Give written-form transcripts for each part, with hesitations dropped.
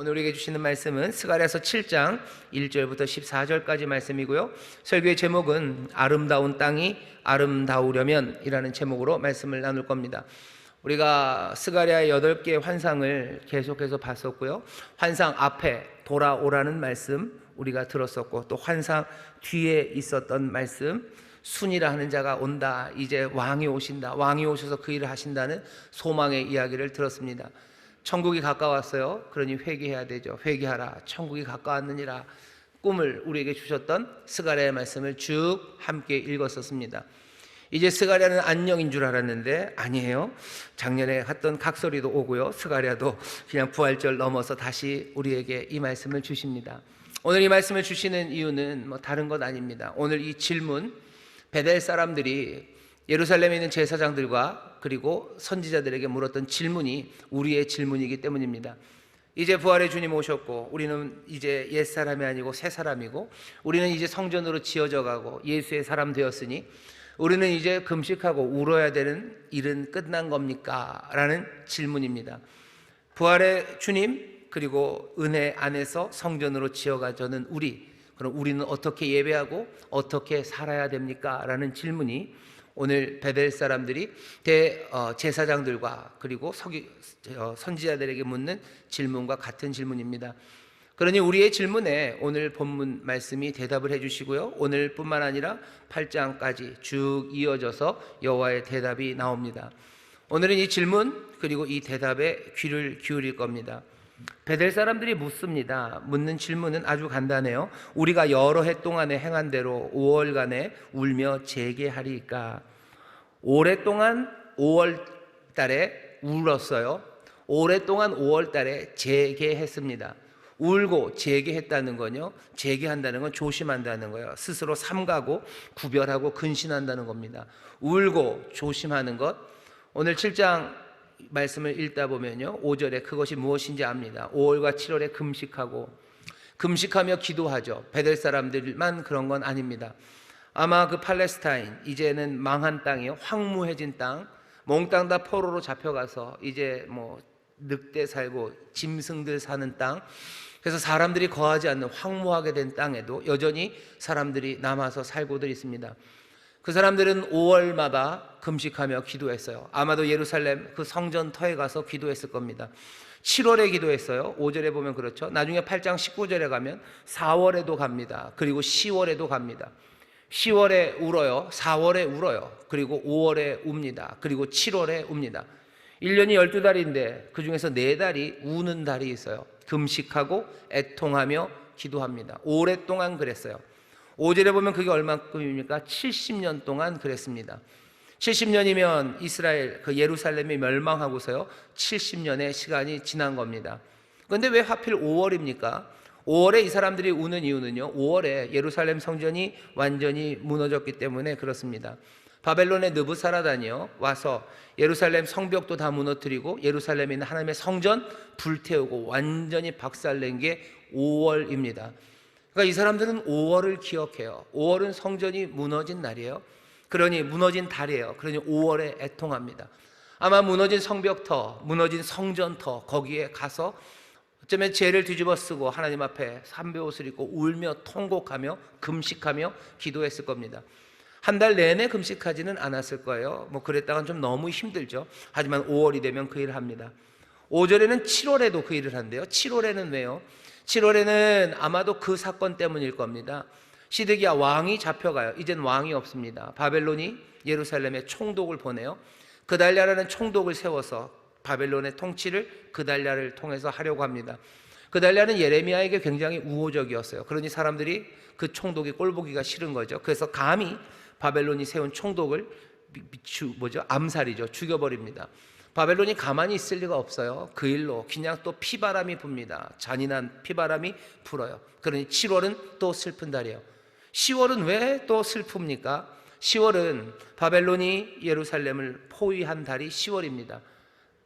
오늘 우리에게 주시는 말씀은 스가랴서 7장 1절부터 14절까지 말씀이고요. 설교의 제목은 아름다운 땅이 아름다우려면 이라는 제목으로 말씀을 나눌 겁니다. 우리가 스가랴의 8개의 환상을 계속해서 봤었고요. 환상 앞에 돌아오라는 말씀 우리가 들었었고, 또 환상 뒤에 있었던 말씀, 순이라 하는 자가 온다, 이제 왕이 오신다, 왕이 오셔서 그 일을 하신다는 소망의 이야기를 들었습니다. 천국이 가까웠어요. 그러니 회개해야 되죠. 회개하라, 천국이 가까웠느니라 꿈을 우리에게 주셨던 스가랴의 말씀을 쭉 함께 읽었었습니다. 이제 스가랴는 안녕인 줄 알았는데 아니에요. 작년에 갔던 각설이도 오고요, 스가랴도 그냥 부활절 넘어서 다시 우리에게 이 말씀을 주십니다. 오늘 이 말씀을 주시는 이유는 다른 것 아닙니다. 오늘 이 질문, 베델 사람들이 예루살렘에 있는 제사장들과 그리고 선지자들에게 물었던 질문이 우리의 질문이기 때문입니다. 이제 부활의 주님 오셨고, 우리는 이제 옛사람이 아니고 새사람이고, 우리는 이제 성전으로 지어져 가고 예수의 사람 되었으니 우리는 이제 금식하고 울어야 되는 일은 끝난 겁니까? 라는 질문입니다. 부활의 주님 그리고 은혜 안에서 성전으로 지어가자는 그럼 우리는 어떻게 예배하고 어떻게 살아야 됩니까? 라는 질문이 오늘 베델 사람들이 제사장들과 그리고 선지자들에게 묻는 질문과 같은 질문입니다. 그러니 우리의 질문에 오늘 본문 말씀이 대답을 해주시고요, 오늘뿐만 아니라 8장까지 쭉 이어져서 여호와의 대답이 나옵니다. 오늘은 이 질문 그리고 이 대답에 귀를 기울일 겁니다. 베델 사람들이 묻습니다. 묻는 질문은 아주 간단해요. 우리가 여러 해 동안에 행한 대로 5월간에 울며 재개하리까? 오랫동안 5월 달에 울었어요. 오랫동안 5월 달에 재개했습니다. 울고 재개했다는 건요, 재개한다는 건 조심한다는 거예요. 스스로 삼가고 구별하고 근신한다는 겁니다. 울고 조심하는 것. 오늘 7장 말씀을 읽다 보면요, 5절에 그것이 무엇인지 압니다. 5월과 7월에 금식하며 기도하죠. 베델 사람들만 그런 건 아닙니다. 아마 그 팔레스타인, 이제는 망한 땅이요, 황무해진 땅, 몽땅 다 포로로 잡혀가서 이제 늑대 살고 짐승들 사는 땅, 그래서 사람들이 거하지 않는 황무하게 된 땅에도 여전히 사람들이 남아서 살고들 있습니다. 그 사람들은 5월마다 금식하며 기도했어요. 아마도 예루살렘 그 성전터에 가서 기도했을 겁니다. 7월에 기도했어요. 5절에 보면 그렇죠. 나중에 8장 19절에 가면 4월에도 갑니다. 그리고 10월에도 갑니다. 10월에 울어요. 4월에 울어요. 그리고 5월에 웁니다. 그리고 7월에 웁니다. 1년이 12달인데 그 중에서 4달이 우는 달이 있어요. 금식하고 애통하며 기도합니다. 오랫동안 그랬어요. 5절에 보면 그게 얼마큼입니까? 70년 동안 그랬습니다. 70년이면 이스라엘 그 예루살렘이 멸망하고서요 70년의 시간이 지난 겁니다. 그런데 왜 하필 5월입니까? 5월에 이 사람들이 우는 이유는요, 5월에 예루살렘 성전이 완전히 무너졌기 때문에 그렇습니다. 바벨론의 느부사라단이요 와서 예루살렘 성벽도 다 무너뜨리고 예루살렘에 있는 하나님의 성전 불태우고 완전히 박살낸 게 5월입니다. 그러니까 이 사람들은 5월을 기억해요. 5월은 성전이 무너진 날이에요. 그러니 무너진 달이에요. 그러니 5월에 애통합니다. 아마 무너진 성벽터, 무너진 성전터, 거기에 가서 어쩌면 죄를 뒤집어 쓰고 하나님 앞에 삼배옷을 입고 울며 통곡하며 금식하며 기도했을 겁니다. 한 달 내내 금식하지는 않았을 거예요. 그랬다간 좀 너무 힘들죠. 하지만 5월이 되면 그 일을 합니다. 5절에는 7월에도 그 일을 한대요. 7월에는 왜요? 7월에는 아마도 그 사건 때문일 겁니다. 시드기야 왕이 잡혀가요. 이젠 왕이 없습니다. 바벨론이 예루살렘에 총독을 보내요. 그달랴라는 총독을 세워서 바벨론의 통치를 그달랴를 통해서 하려고 합니다. 그달랴는 예레미야에게 굉장히 우호적이었어요. 그러니 사람들이 그 총독이 꼴보기가 싫은 거죠. 그래서 감히 바벨론이 세운 총독을 암살이죠. 죽여버립니다. 바벨론이 가만히 있을 리가 없어요. 그 일로 그냥 또 피바람이 붑니다. 잔인한 피바람이 불어요. 그러니 7월은 또 슬픈 달이에요. 10월은 왜 또 슬픕니까? 10월은 바벨론이 예루살렘을 포위한 달이 10월입니다.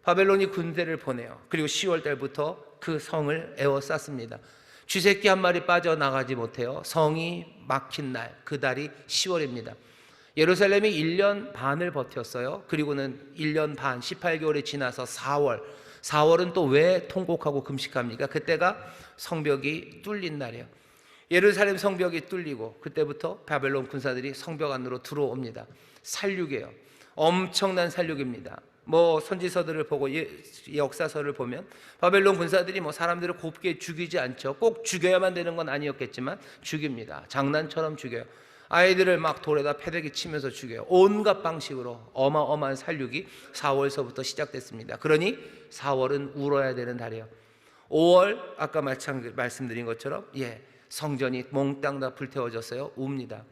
바벨론이 군대를 보내요. 그리고 10월 달부터 그 성을 에워쌌습니다. 쥐새끼 한 마리 빠져나가지 못해요. 성이 막힌 날, 그 달이 10월입니다. 예루살렘이 1년 반을 버텼어요. 그리고는 1년 반, 18개월이 지나서 4월, 4월은 또 왜 통곡하고 금식합니까? 그때가 성벽이 뚫린 날이에요. 예루살렘 성벽이 뚫리고 그때부터 바벨론 군사들이 성벽 안으로 들어옵니다. 살육이에요. 엄청난 살육입니다. 선지서들을 보고 역사서를 보면 바벨론 군사들이 사람들을 곱게 죽이지 않죠. 꼭 죽여야만 되는 건 아니었겠지만 죽입니다. 장난처럼 죽여요. 아이들을 막 돌에다 패대기 치면서 죽여요. 온갖 방식으로 어마어마한 살육이 4월서부터 시작됐습니다. 그러니 4월은 울어야 되는 달이에요. 5월 아까 말씀드린 것처럼 성전이 몽땅 다 불태워졌어요. 웁니다.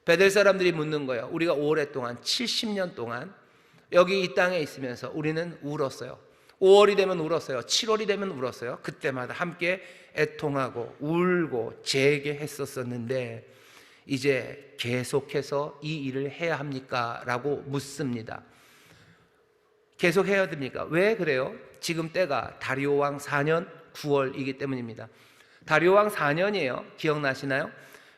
베델 사람들이 묻는 거예요. 우리가 오랫동안 70년 동안 여기 이 땅에 있으면서 우리는 울었어요. 5월이 되면 울었어요. 7월이 되면 울었어요. 그때마다 함께 애통하고 울고 재개했었는데 이제 계속해서 이 일을 해야 합니까? 라고 묻습니다. 계속 해야 됩니까? 왜 그래요? 지금 때가 다리오 왕 4년 9월이기 때문입니다. 다리오 왕 4년이에요. 기억나시나요?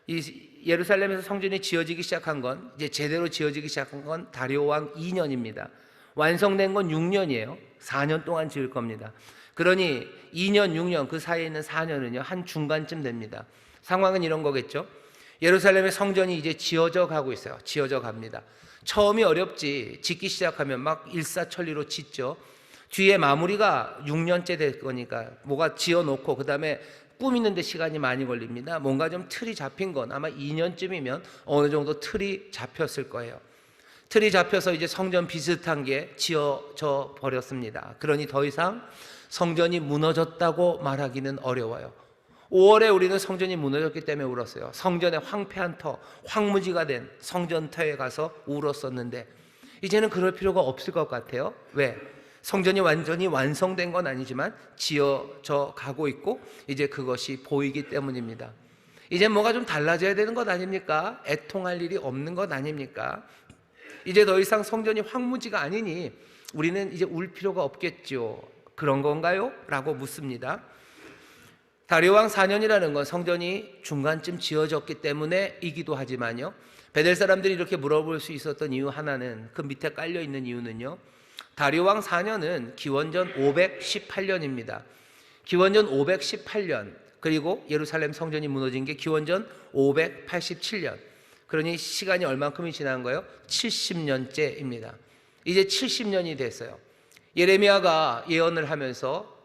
이 예루살렘에서 성전이 지어지기 시작한 건, 이제 제대로 지어지기 시작한 건 다리오 왕 2년입니다. 완성된 건 6년이에요. 4년 동안 지을 겁니다. 그러니 2년, 6년 그 사이에 있는 4년은요, 한 중간쯤 됩니다. 상황은 이런 거겠죠. 예루살렘의 성전이 이제 지어져 가고 있어요. 지어져 갑니다. 처음이 어렵지. 짓기 시작하면 막 일사천리로 짓죠. 뒤에 마무리가 6년째 될 거니까 뭐가 지어놓고 그 다음에 꾸미는데 시간이 많이 걸립니다. 뭔가 좀 틀이 잡힌 건 아마 2년쯤이면 어느 정도 틀이 잡혔을 거예요. 틀이 잡혀서 이제 성전 비슷한 게 지어져 버렸습니다. 그러니 더 이상 성전이 무너졌다고 말하기는 어려워요. 5월에 우리는 성전이 무너졌기 때문에 울었어요. 성전의 황폐한 터, 황무지가 된 성전터에 가서 울었었는데 이제는 그럴 필요가 없을 것 같아요. 왜? 성전이 완전히 완성된 건 아니지만 지어져 가고 있고 이제 그것이 보이기 때문입니다. 이제 뭐가 좀 달라져야 되는 것 아닙니까? 애통할 일이 없는 것 아닙니까? 이제 더 이상 성전이 황무지가 아니니 우리는 이제 울 필요가 없겠죠. 그런 건가요? 라고 묻습니다. 다리오 왕 4년이라는 건 성전이 중간쯤 지어졌기 때문에이기도 하지만요, 베델 사람들이 이렇게 물어볼 수 있었던 이유 하나는, 그 밑에 깔려 있는 이유는요, 다리오 왕 4년은 기원전 518년입니다. 기원전 518년, 그리고 예루살렘 성전이 무너진 게 기원전 587년. 그러니 시간이 얼만큼이 지난 거예요? 70년째입니다. 이제 70년이 됐어요. 예레미야가 예언을 하면서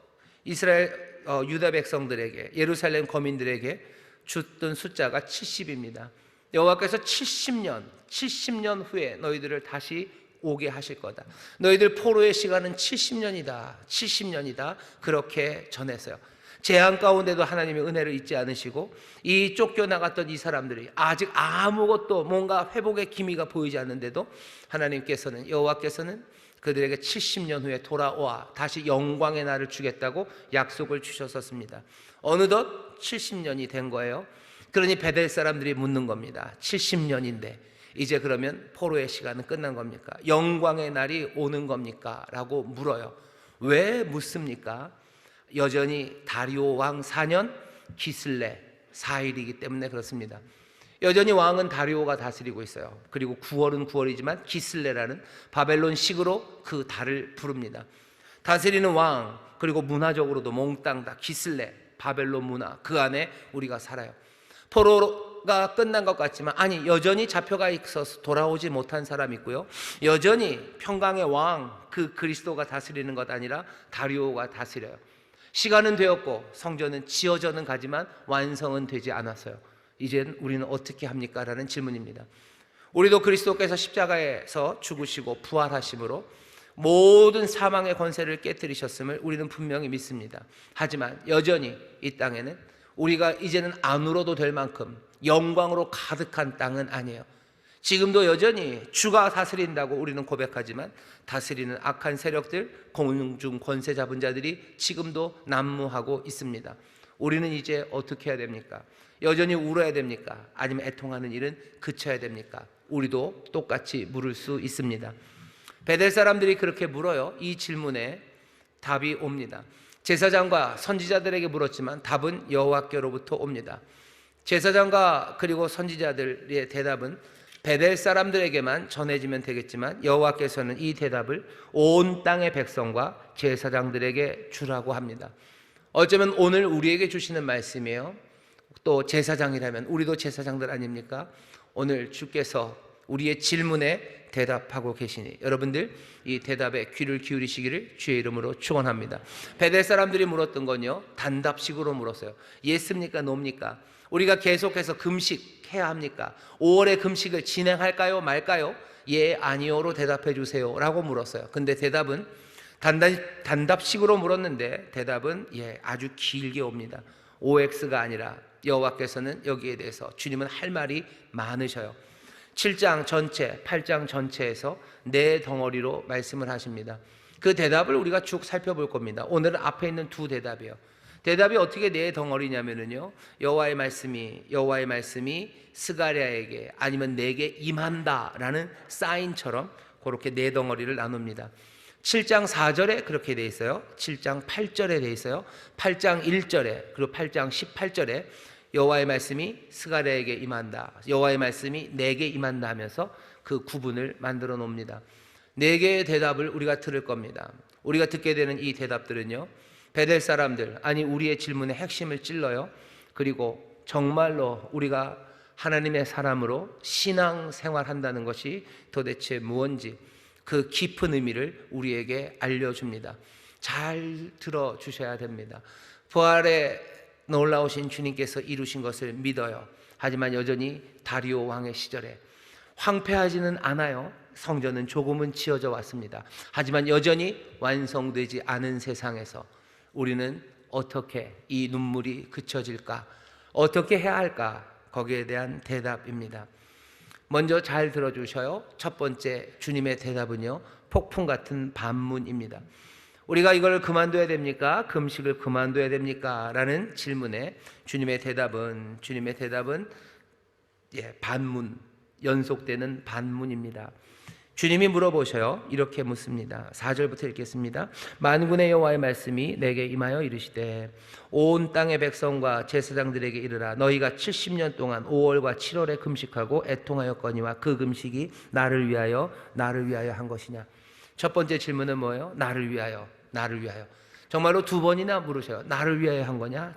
이스라엘 유다 백성들에게, 예루살렘 거민들에게 줬던 숫자가 70입니다. 여호와께서 70년 후에 너희들을 다시 오게 하실 거다. 너희들 포로의 시간은 70년이다. 그렇게 전했어요. 재앙 가운데도 하나님의 은혜를 잊지 않으시고, 이 쫓겨나갔던 이 사람들이 아직 아무것도 뭔가 회복의 기미가 보이지 않는데도 하나님께서는, 여호와께서는 그들에게 70년 후에 돌아와 다시 영광의 날을 주겠다고 약속을 주셨었습니다. 어느덧 70년이 된 거예요. 그러니 베델 사람들이 묻는 겁니다. 70년인데 이제 그러면 포로의 시간은 끝난 겁니까? 영광의 날이 오는 겁니까? 라고 물어요. 왜 묻습니까? 여전히 다리오 왕 4년 기슬레 4일이기 때문에 그렇습니다. 여전히 왕은 다리오가 다스리고 있어요. 그리고 9월은 9월이지만 기슬레라는 바벨론식으로 그 달을 부릅니다. 다스리는 왕, 그리고 문화적으로도 몽땅 다 기슬레, 바벨론 문화, 그 안에 우리가 살아요. 포로가 끝난 것 같지만 아니, 여전히 잡혀가 있어서 돌아오지 못한 사람이 있고요, 여전히 평강의 왕, 그 그리스도가 다스리는 것 아니라 다리오가 다스려요. 시간은 되었고 성전은 지어져는 가지만 완성은 되지 않았어요. 이젠 우리는 어떻게 합니까? 라는 질문입니다. 우리도 그리스도께서 십자가에서 죽으시고 부활하심으로 모든 사망의 권세를 깨뜨리셨음을 우리는 분명히 믿습니다. 하지만 여전히 이 땅에는 우리가 이제는 안 울어도 될 만큼 영광으로 가득한 땅은 아니에요. 지금도 여전히 주가 다스린다고 우리는 고백하지만 다스리는 악한 세력들, 공중 권세 잡은 자들이 지금도 난무하고 있습니다. 우리는 이제 어떻게 해야 됩니까? 여전히 울어야 됩니까? 아니면 애통하는 일은 그쳐야 됩니까? 우리도 똑같이 물을 수 있습니다. 베델 사람들이 그렇게 물어요. 이 질문에 답이 옵니다. 제사장과 선지자들에게 물었지만 답은 여호와께로부터 옵니다. 제사장과 그리고 선지자들의 대답은 베델 사람들에게만 전해지면 되겠지만 여호와께서는 이 대답을 온 땅의 백성과 제사장들에게 주라고 합니다. 어쩌면 오늘 우리에게 주시는 말씀이에요. 또 제사장이라면 우리도 제사장들 아닙니까? 오늘 주께서 우리의 질문에 대답하고 계시니 여러분들 이 대답에 귀를 기울이시기를 주의 이름으로 축원합니다. 베델 사람들이 물었던 건요, 단답식으로 물었어요. 예습니까 노입니까? 우리가 계속해서 금식해야 합니까? 5월의 금식을 진행할까요 말까요? 예 아니요로 대답해 주세요 라고 물었어요. 근데 대답은 단답식으로 물었는데 대답은 예 아주 길게 옵니다. OX가 아니라 여호와께서는 여기에 대해서 주님은 할 말이 많으셔요. 7장 전체, 8장 전체에서 네 덩어리로 말씀을 하십니다. 그 대답을 우리가 쭉 살펴볼 겁니다. 오늘은 앞에 있는 두 대답이에요. 대답이 어떻게 네 덩어리냐면요, 여호와의 말씀이 스가랴에게 아니면 내게 임한다라는 사인처럼 그렇게 네 덩어리를 나눕니다. 7장 4절에 그렇게 돼 있어요. 7장 8절에 돼 있어요. 8장 1절에 그리고 8장 18절에 여호와의 말씀이 스가랴에게 임한다, 여호와의 말씀이 내게 임한다 하면서 그 구분을 만들어 놓습니다. 네 개의 대답을 우리가 들을 겁니다. 우리가 듣게 되는 이 대답들은요, 베델 사람들, 아니 우리의 질문의 핵심을 찔러요. 그리고 정말로 우리가 하나님의 사람으로 신앙 생활한다는 것이 도대체 무엇인지 그 깊은 의미를 우리에게 알려줍니다. 잘 들어주셔야 됩니다. 부활에 놀라우신 주님께서 이루신 것을 믿어요. 하지만 여전히 다리오 왕의 시절에 황폐하지는 않아요. 성전은 조금은 지어져 왔습니다. 하지만 여전히 완성되지 않은 세상에서 우리는 어떻게 이 눈물이 그쳐질까? 어떻게 해야 할까? 거기에 대한 대답입니다. 먼저 잘 들어주셔요. 첫 번째 주님의 대답은요, 폭풍 같은 반문입니다. 우리가 이걸 그만둬야 됩니까? 금식을 그만둬야 됩니까? 라는 질문에 주님의 대답은 반문, 연속되는 반문입니다. 주님이 물어보셔요. 이렇게 묻습니다. 4절부터 읽겠습니다. 만군의 여호와의 말씀이 내게 임하여 이르시되 온 땅의 백성과 제사장들에게 이르라. 너희가 70년 동안 5월과 7월에 금식하고 애통하였거니와 그 금식이 나를 위하여 한 것이냐. 첫 번째 질문은 뭐예요? 나를 위하여. 정말로 두 번이나 물으셔요. 나를 위하여 한 거냐?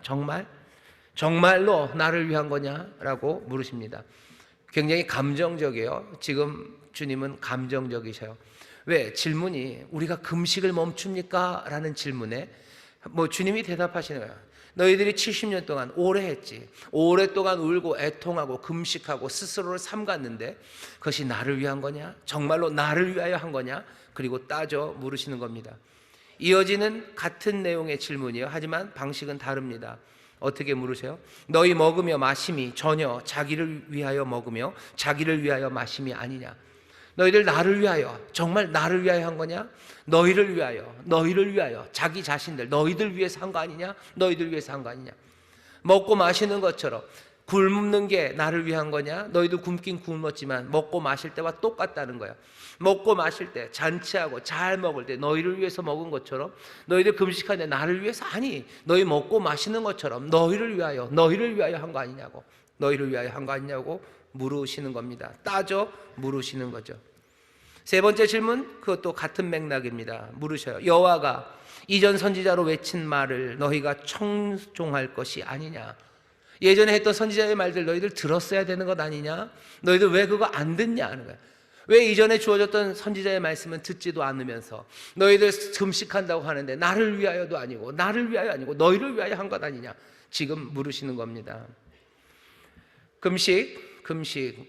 정말로 나를 위한 거냐? 라고 물으십니다. 굉장히 감정적이에요. 지금 주님은 감정적이셔요. 왜? 질문이 우리가 금식을 멈춥니까? 라는 질문에 주님이 대답하시는 거예요. 너희들이 70년 동안 오래 했지. 오랫동안 울고 애통하고 금식하고 스스로를 삼갔는데 그것이 나를 위한 거냐? 정말로 나를 위하여 한 거냐? 그리고 따져 물으시는 겁니다. 이어지는 같은 내용의 질문이에요. 하지만 방식은 다릅니다. 어떻게 물으세요? 너희 먹으며 마심이 전혀 자기를 위하여 먹으며 자기를 위하여 마심이 아니냐? 너희들 나를 위하여, 정말 나를 위하여 한 거냐? 너희를 위하여, 자기 자신들, 너희들 위해서 한 거 아니냐? 너희들 위해서 한 거 아니냐? 먹고 마시는 것처럼 굶는 게 나를 위한 거냐? 너희도 굶긴 굶었지만 먹고 마실 때와 똑같다는 거야. 먹고 마실 때, 잔치하고 잘 먹을 때 너희를 위해서 먹은 것처럼 너희들 금식하는데 나를 위해서, 아니 너희 먹고 마시는 것처럼 너희를 위하여 한 거 아니냐고, 너희를 위하여 한 거 아니냐고 물으시는 겁니다. 따져 물으시는 거죠. 세 번째 질문, 그것도 같은 맥락입니다. 물으셔요. 여호와가 이전 선지자로 외친 말을 너희가 청종할 것이 아니냐? 예전에 했던 선지자의 말들 너희들 들었어야 되는 것 아니냐? 너희들 왜 그거 안 듣냐 하는 거야. 왜 이전에 주어졌던 선지자의 말씀은 듣지도 않으면서 너희들 금식한다고 하는데 나를 위하여도 아니고 너희를 위하여 한 것 아니냐? 지금 물으시는 겁니다. 금식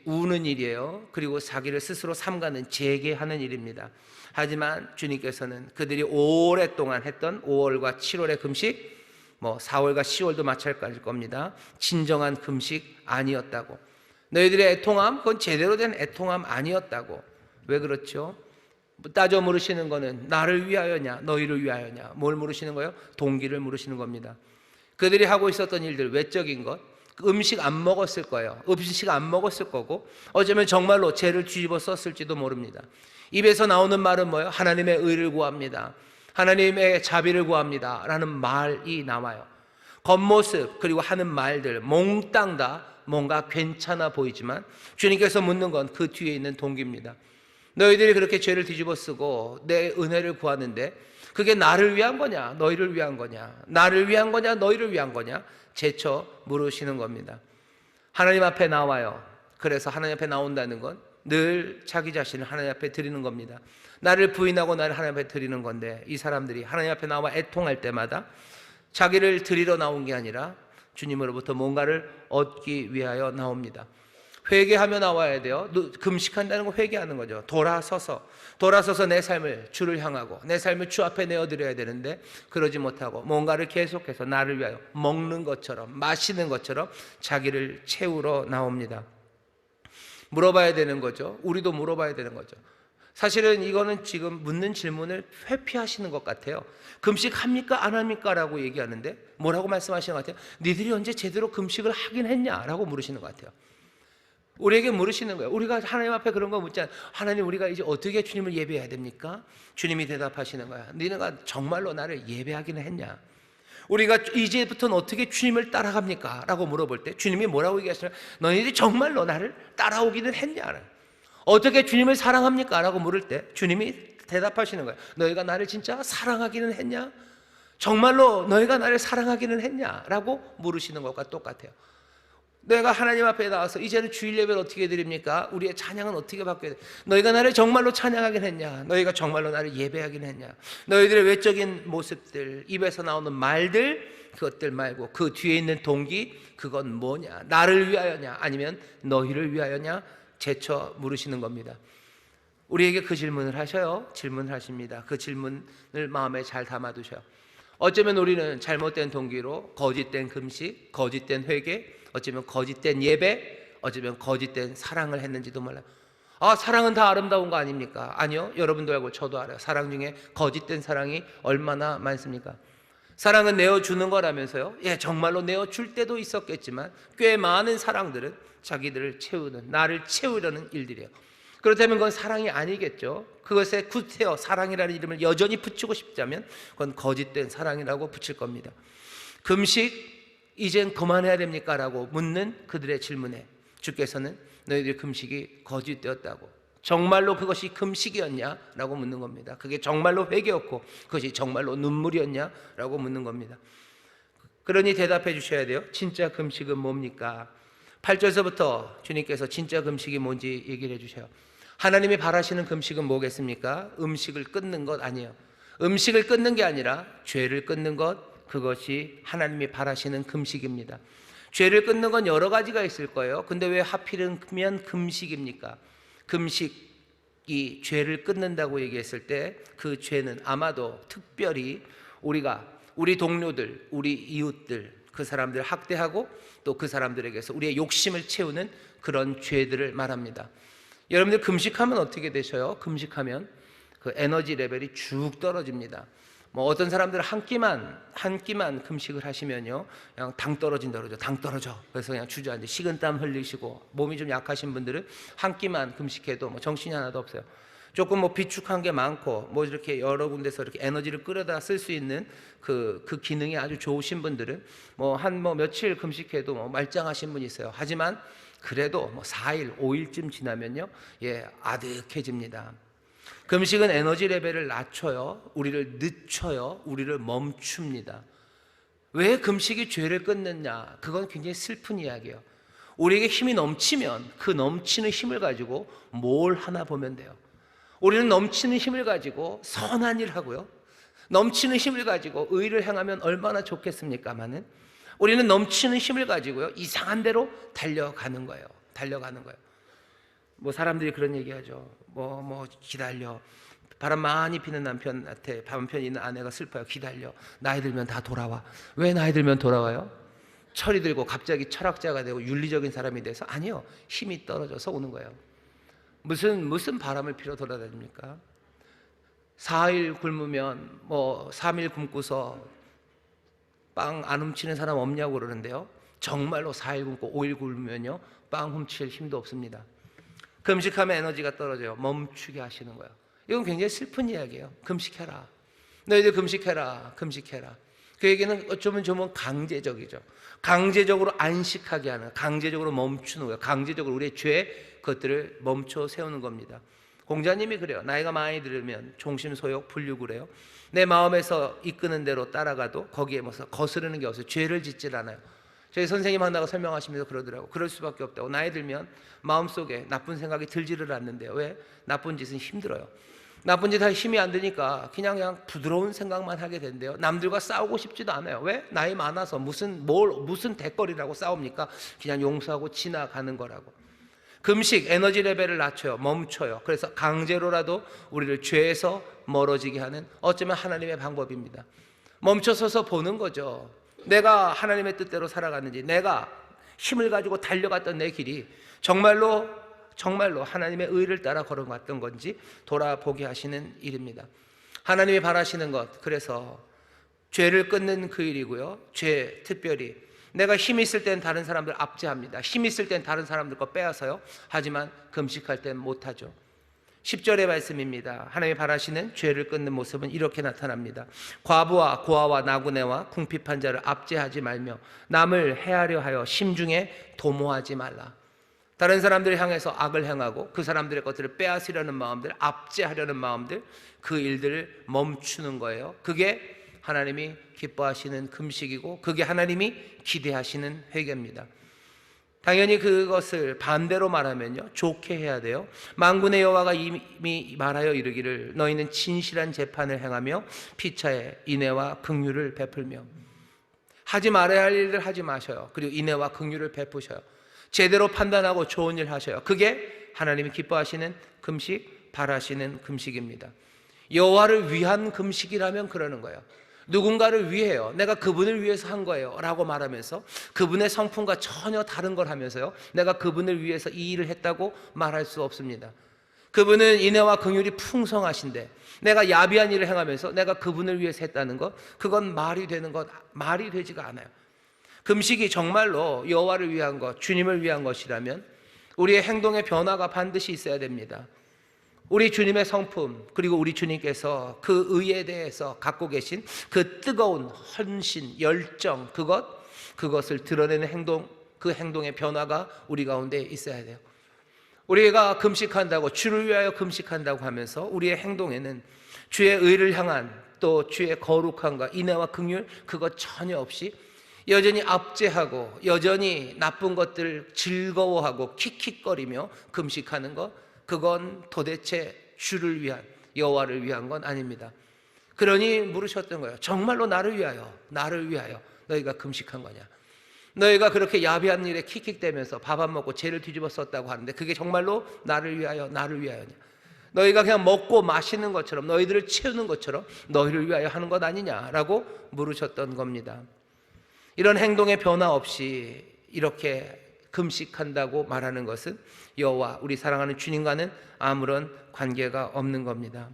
우는 일이에요. 그리고 자기를 스스로 삼가는 재개하는 일입니다. 하지만 주님께서는 그들이 오랫동안 했던 5월과 7월의 금식, 4월과 10월도 마찬가지일 겁니다. 진정한 금식 아니었다고. 너희들의 애통함, 그건 제대로 된 애통함 아니었다고. 왜 그렇죠? 따져 물으시는 거는 나를 위하여냐, 너희를 위하여냐. 뭘 물으시는 거예요? 동기를 물으시는 겁니다. 그들이 하고 있었던 일들, 외적인 것, 음식 안 먹었을 거예요. 음식 안 먹었을 거고, 어쩌면 정말로 죄를 뒤집어 썼을지도 모릅니다. 입에서 나오는 말은 뭐예요? 하나님의 의를 구합니다. 하나님의 자비를 구합니다. 라는 말이 나와요. 겉모습, 그리고 하는 말들 몽땅 다 뭔가 괜찮아 보이지만 주님께서 묻는 건 그 뒤에 있는 동기입니다. 너희들이 그렇게 죄를 뒤집어 쓰고 내 은혜를 구하는데 그게 나를 위한 거냐 너희를 위한 거냐, 나를 위한 거냐 너희를 위한 거냐 재쳐 물으시는 겁니다. 하나님 앞에 나와요. 그래서 하나님 앞에 나온다는 건 늘 자기 자신을 하나님 앞에 드리는 겁니다. 나를 부인하고 나를 하나님 앞에 드리는 건데, 이 사람들이 하나님 앞에 나와 애통할 때마다 자기를 드리러 나온 게 아니라 주님으로부터 뭔가를 얻기 위하여 나옵니다. 회개하며 나와야 돼요. 금식한다는 건 회개하는 거죠. 돌아서서 내 삶을 주를 향하고 내 삶을 주 앞에 내어드려야 되는데 그러지 못하고 뭔가를 계속해서 나를 위하여 먹는 것처럼 마시는 것처럼 자기를 채우러 나옵니다. 물어봐야 되는 거죠. 우리도 물어봐야 되는 거죠. 사실은 이거는 지금 묻는 질문을 회피하시는 것 같아요. 금식합니까 안 합니까? 라고 얘기하는데 뭐라고 말씀하시는 것 같아요? 니들이 언제 제대로 금식을 하긴 했냐? 라고 물으시는 것 같아요. 우리에게 물으시는 거예요. 우리가 하나님 앞에 그런 거 묻지 않아요. 하나님, 우리가 이제 어떻게 주님을 예배해야 됩니까? 주님이 대답하시는 거야. 너희가 정말로 나를 예배하기는 했냐? 우리가 이제부터는 어떻게 주님을 따라갑니까? 라고 물어볼 때 주님이 뭐라고 얘기하시나요? 너희들이 정말로 나를 따라오기는 했냐? 어떻게 주님을 사랑합니까? 라고 물을 때 주님이 대답하시는 거예요. 너희가 나를 진짜 사랑하기는 했냐? 정말로 너희가 나를 사랑하기는 했냐? 라고 물으시는 것과 똑같아요. 내가 하나님 앞에 나와서 이제는 주일 예배를 어떻게 드립니까? 우리의 찬양은 어떻게 바뀌어야 돼? 너희가 나를 정말로 찬양하긴 했냐? 너희가 정말로 나를 예배하긴 했냐? 너희들의 외적인 모습들, 입에서 나오는 말들, 그것들 말고 그 뒤에 있는 동기, 그건 뭐냐? 나를 위하여냐? 아니면 너희를 위하여냐? 재쳐 물으시는 겁니다. 우리에게 그 질문을 하셔요. 질문을 하십니다. 그 질문을 마음에 잘 담아두셔요. 어쩌면 우리는 잘못된 동기로 거짓된 금식, 거짓된 회개, 어쩌면 거짓된 예배, 어쩌면 거짓된 사랑을 했는지도 몰라요. 아, 사랑은 다 아름다운 거 아닙니까? 아니요, 여러분도 알고 저도 알아요. 사랑 중에 거짓된 사랑이 얼마나 많습니까? 사랑은 내어주는 거라면서요. 예, 정말로 내어줄 때도 있었겠지만 꽤 많은 사랑들은 자기들을 채우는, 나를 채우려는 일들이에요. 그렇다면 그건 사랑이 아니겠죠. 그것에 구태여 사랑이라는 이름을 여전히 붙이고 싶다면 그건 거짓된 사랑이라고 붙일 겁니다. 금식 이젠 그만해야 됩니까? 라고 묻는 그들의 질문에 주께서는 너희들 금식이 거짓되었다고, 정말로 그것이 금식이었냐? 라고 묻는 겁니다. 그게 정말로 회개였고 그것이 정말로 눈물이었냐? 라고 묻는 겁니다. 그러니 대답해 주셔야 돼요. 진짜 금식은 뭡니까? 8절서부터 주님께서 진짜 금식이 뭔지 얘기를 해 주셔요. 하나님이 바라시는 금식은 뭐겠습니까? 음식을 끊는 것 아니에요. 음식을 끊는 게 아니라 죄를 끊는 것, 그것이 하나님이 바라시는 금식입니다. 죄를 끊는 건 여러 가지가 있을 거예요. 근데 왜 하필이면 금식입니까? 금식이 죄를 끊는다고 얘기했을 때 그 죄는 아마도 특별히 우리 동료들, 우리 이웃들, 그 사람들을 학대하고 또 그 사람들에게서 우리의 욕심을 채우는 그런 죄들을 말합니다. 여러분들 금식하면 어떻게 되셔요? 금식하면 그 에너지 레벨이 쭉 떨어집니다. 뭐 어떤 사람들은 한 끼만 금식을 하시면요, 그냥 당 떨어진다 그러죠. 당 떨어져. 그래서 그냥 주저앉아 식은땀 흘리시고, 몸이 좀 약하신 분들은 한 끼만 금식해도 뭐 정신이 하나도 없어요. 조금 뭐 비축한 게 많고 뭐 이렇게 여러 군데서 이렇게 에너지를 끌어다 쓸 수 있는 그 기능이 아주 좋으신 분들은 뭐 며칠 금식해도 뭐 말짱하신 분이 있어요. 하지만 그래도 뭐 4일, 5일쯤 지나면요, 예, 아득해집니다. 금식은 에너지 레벨을 낮춰요. 우리를 늦춰요. 우리를 멈춥니다. 왜 금식이 죄를 끊느냐? 그건 굉장히 슬픈 이야기예요. 우리에게 힘이 넘치면 그 넘치는 힘을 가지고 뭘 하나 보면 돼요. 우리는 넘치는 힘을 가지고 선한 일 하고요, 넘치는 힘을 가지고 의를 행하면 얼마나 좋겠습니까마는 우리는 넘치는 힘을 가지고요, 이상한 대로 달려가는 거예요. 뭐 사람들이 그런 얘기하죠. 뭐 기다려. 바람 많이 피는 남편한테 반편 있는 아내가 슬퍼요. 기다려. 나이 들면 다 돌아와. 왜 나이 들면 돌아와요? 철이 들고 갑자기 철학자가 되고 윤리적인 사람이 돼서? 아니요. 힘이 떨어져서 오는 거예요. 무슨 바람을 피러 돌아다닙니까? 4일 굶으면 뭐 3일 굶고서 빵 안 훔치는 사람 없냐고 그러는데요, 정말로 4일 굶고 5일 굶으면요, 빵 훔칠 힘도 없습니다. 금식하면 에너지가 떨어져요. 멈추게 하시는 거예요. 이건 굉장히 슬픈 이야기예요. 금식해라. 너희들 금식해라. 그 얘기는 어쩌면 좀 강제적이죠. 강제적으로 안식하게 하는, 강제적으로 멈추는 거예요. 강제적으로 우리의 죄 그것들을 멈춰 세우는 겁니다. 공자님이 그래요. 나이가 많이 들으면 종심소욕 불육을 해요. 내 마음에서 이끄는 대로 따라가도 거기에 뭐 거스르는 게 없어요. 죄를 짓질 않아요. 저희 선생님 하나가 설명하시면서 그러더라고. 그럴 수밖에 없다고. 나이 들면 마음속에 나쁜 생각이 들지를 않는데요. 왜? 나쁜 짓은 힘들어요. 나쁜 짓 할 힘이 안 드니까 그냥 부드러운 생각만 하게 된대요. 남들과 싸우고 싶지도 않아요. 왜? 나이 많아서 무슨 대거리라고 싸웁니까? 그냥 용서하고 지나가는 거라고. 금식 에너지 레벨을 낮춰요. 멈춰요. 그래서 강제로라도 우리를 죄에서 멀어지게 하는 어쩌면 하나님의 방법입니다. 멈춰서서 보는 거죠. 내가 하나님의 뜻대로 살아갔는지, 내가 힘을 가지고 달려갔던 내 길이 정말로 하나님의 의를 따라 걸어갔던 건지 돌아보게 하시는 일입니다. 하나님이 바라시는 것, 그래서 죄를 끊는 그 일이고요. 죄 특별히 내가 힘 있을 땐 다른 사람들 압제합니다. 힘 있을 땐 다른 사람들 거 빼앗아요. 하지만 금식할 땐 못하죠. 10절의 말씀입니다. 하나님이 바라시는 죄를 끊는 모습은 이렇게 나타납니다. 과부와 고아와 나그네와 궁핍한 자를 압제하지 말며 남을 해하려 하여 심중에 도모하지 말라. 다른 사람들을 향해서 악을 행하고 그 사람들의 것들을 빼앗으려는 마음들, 압제하려는 마음들, 그 일들을 멈추는 거예요. 그게 하나님이 기뻐하시는 금식이고 그게 하나님이 기대하시는 회개입니다. 당연히 그것을 반대로 말하면요, 좋게 해야 돼요. 만군의 여호와가 이미 말하여 이르기를 너희는 진실한 재판을 행하며 피차에 인애와 긍휼을 베풀며. 하지 말아야 할 일을 하지 마셔요. 그리고 인애와 긍휼을 베푸셔요. 제대로 판단하고 좋은 일 하셔요. 그게 하나님이 기뻐하시는 금식, 바라시는 금식입니다. 여호와를 위한 금식이라면 그러는 거예요. 누군가를 위해요. 내가 그분을 위해서 한 거예요 라고 말하면서 그분의 성품과 전혀 다른 걸 하면서요, 내가 그분을 위해서 이 일을 했다고 말할 수 없습니다. 그분은 인애와 긍휼이 풍성하신데 내가 야비한 일을 행하면서 내가 그분을 위해서 했다는 것, 그건 말이 되지가 않아요. 금식이 정말로 여호와를 위한 것, 주님을 위한 것이라면 우리의 행동의 변화가 반드시 있어야 됩니다. 우리 주님의 성품, 그리고 우리 주님께서 그 의에 대해서 갖고 계신 그 뜨거운 헌신, 열정, 그것을 드러내는 행동, 그 행동의 변화가 우리 가운데 있어야 돼요. 우리가 금식한다고, 주를 위하여 금식한다고 하면서 우리의 행동에는 주의 의를 향한, 또 주의 거룩함과 인애와 긍휼, 그것 전혀 없이 여전히 압제하고 여전히 나쁜 것들을 즐거워하고 킥킥거리며 금식하는 것, 그건 도대체 주를 위한, 여호와를 위한 건 아닙니다. 그러니 물으셨던 거예요. 정말로 나를 위하여 너희가 금식한 거냐? 너희가 그렇게 야비한 일에 킥킥대면서 밥 안 먹고 죄를 뒤집어 썼다고 하는데 그게 정말로 나를 위하여냐? 너희가 그냥 먹고 마시는 것처럼, 너희들을 채우는 것처럼 너희를 위하여 하는 것 아니냐라고 물으셨던 겁니다. 이런 행동의 변화 없이 이렇게 금식한다고 말하는 것은 여호와, 우리 사랑하는 주님과는 아무런 관계가 없는 겁니다.